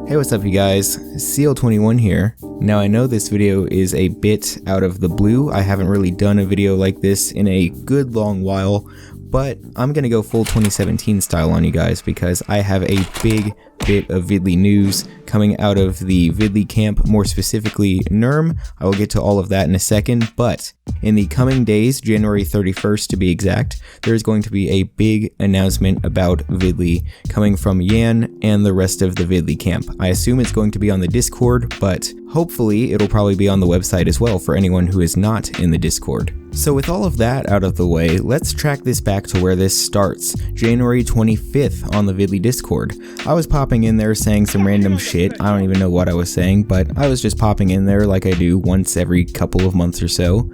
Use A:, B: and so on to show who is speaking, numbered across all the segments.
A: Hey, what's up you guys? CL21 here. Now I know this video is a bit out of the blue. I haven't really done a video like this in a good long while, but I'm gonna go full 2017 style on you guys because I have a big bit of Vidlii news coming out of the Vidlii camp, more specifically NERM. I will get to all of that in a second, but in the coming days, January 31st to be exact, there is going to be a big announcement about Vidlii coming from Yan and the rest of the Vidlii camp. I assume it's going to be on the Discord, but hopefully it'll probably be on the website as well for anyone who is not in the Discord. So with all of that out of the way, let's track this back to where this starts, January 25th on the Vidlii Discord. I was popping in there saying some random shit. I don't even know what I was saying, but I was just popping in there like I do once every couple of months or so.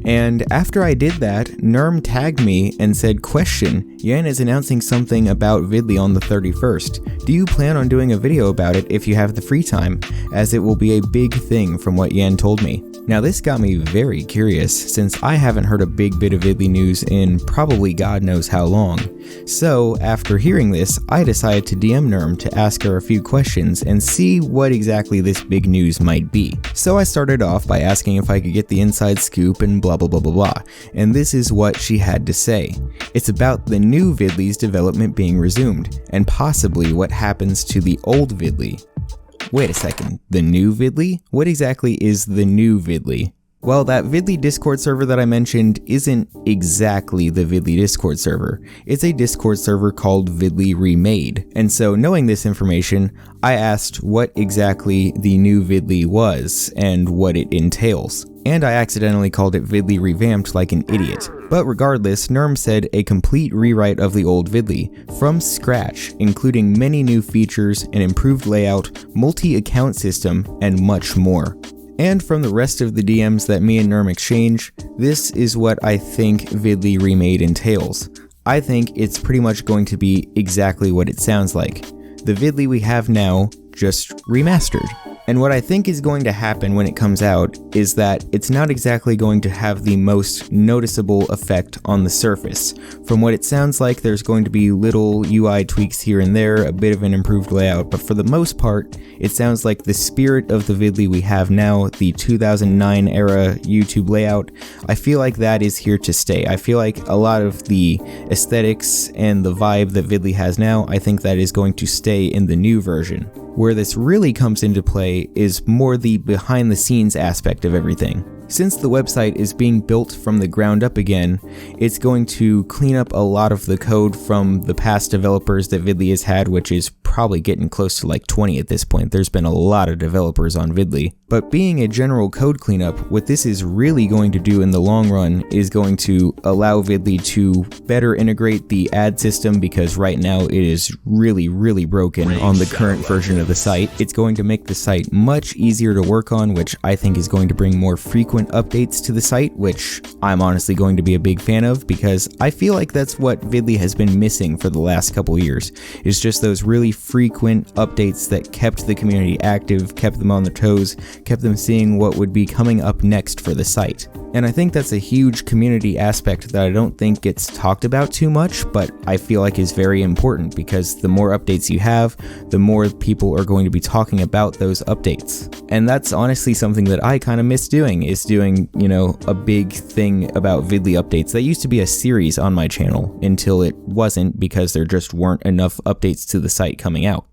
A: And after I did that, NERM tagged me and said, question, Yan is announcing something about Vidlii on the 31st. Do you plan on doing a video about it if you have the free time, as it will be a big thing from what Yan told me. Now this got me very curious, since I haven't heard a big bit of Vidlii news in probably God knows how long. So after hearing this, I decided to DM NERM to ask her a few questions and see what exactly this big news might be. So I started off by asking if I could get the inside scoop and blah blah blah blah blah, and this is what she had to say. It's about the new Vidlii's development being resumed, and possibly what happens to the old Vidlii. Wait a second, the new Vidlii? What exactly is the new Vidlii? Well, that Vidlii Discord server that I mentioned isn't exactly the Vidlii Discord server. It's a Discord server called Vidlii Remade. And so knowing this information, I asked what exactly the new Vidlii was and what it entails. And I accidentally called it Vidlii Revamped like an idiot. But regardless, NERM said a complete rewrite of the old Vidlii, from scratch, including many new features, an improved layout, multi-account system, and much more. And from the rest of the DMs that me and NERM exchange, this is what I think Vidlii Remade entails. I think it's pretty much going to be exactly what it sounds like. The Vidlii we have now, just remastered. And what I think is going to happen when it comes out is that it's not exactly going to have the most noticeable effect on the surface. From what it sounds like, there's going to be little UI tweaks here and there, a bit of an improved layout, but for the most part, it sounds like the spirit of the Vidlii we have now, the 2009 era YouTube layout, I feel like that is here to stay. I feel like a lot of the aesthetics and the vibe that Vidlii has now, I think that is going to stay in the new version. Where this really comes into play is more the behind the scenes aspect of everything. Since the website is being built from the ground up again, it's going to clean up a lot of the code from the past developers that Vidlii has had, which is probably getting close to like 20 at this point. There's been a lot of developers on Vidlii. But being a general code cleanup, what this is really going to do in the long run is going to allow Vidlii to better integrate the ad system, because right now it is really broken on the current version of the site. It's going to make the site much easier to work on, which I think is going to bring more frequent updates to the site, which I'm honestly going to be a big fan of, because I feel like that's what Vidlii has been missing for the last couple years. It's just those really frequent updates that kept the community active, kept them on their toes, kept them seeing what would be coming up next for the site. And I think that's a huge community aspect that I don't think gets talked about too much, but I feel like is very important, because the more updates you have, the more people are going to be talking about those updates. And that's honestly something that I kind of miss doing, is doing, you know, a big thing about Vidlii updates. That used to be a series on my channel until it wasn't, because there just weren't enough updates to the site coming out.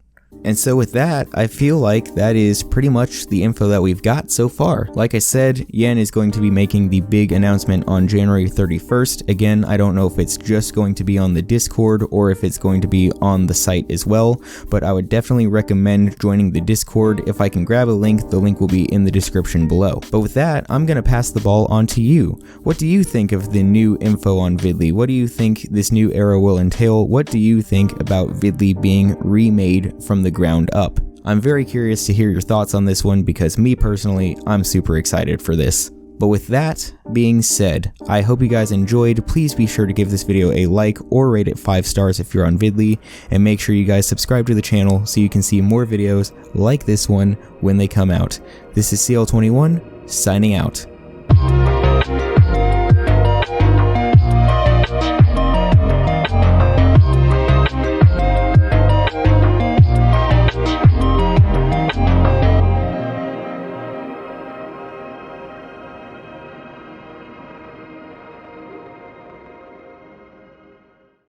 A: And so with that, I feel like that is pretty much the info that we've got so far. Like I said, Yan is going to be making the big announcement on January 31st. Again, I don't know if it's just going to be on the Discord or if it's going to be on the site as well, but I would definitely recommend joining the Discord. If I can grab a link, the link will be in the description below. But with that, I'm going to pass the ball on to you. What do you think of the new info on Vidlii? What do you think this new era will entail? What do you think about Vidlii being remade from the ground up? I'm very curious to hear your thoughts on this one, because me personally, I'm super excited for this. But with that being said, I hope you guys enjoyed. Please be sure to give this video a like or rate it 5 stars if you're on Vidlii, and make sure you guys subscribe to the channel so you can see more videos like this one when they come out. This is CL21 signing out.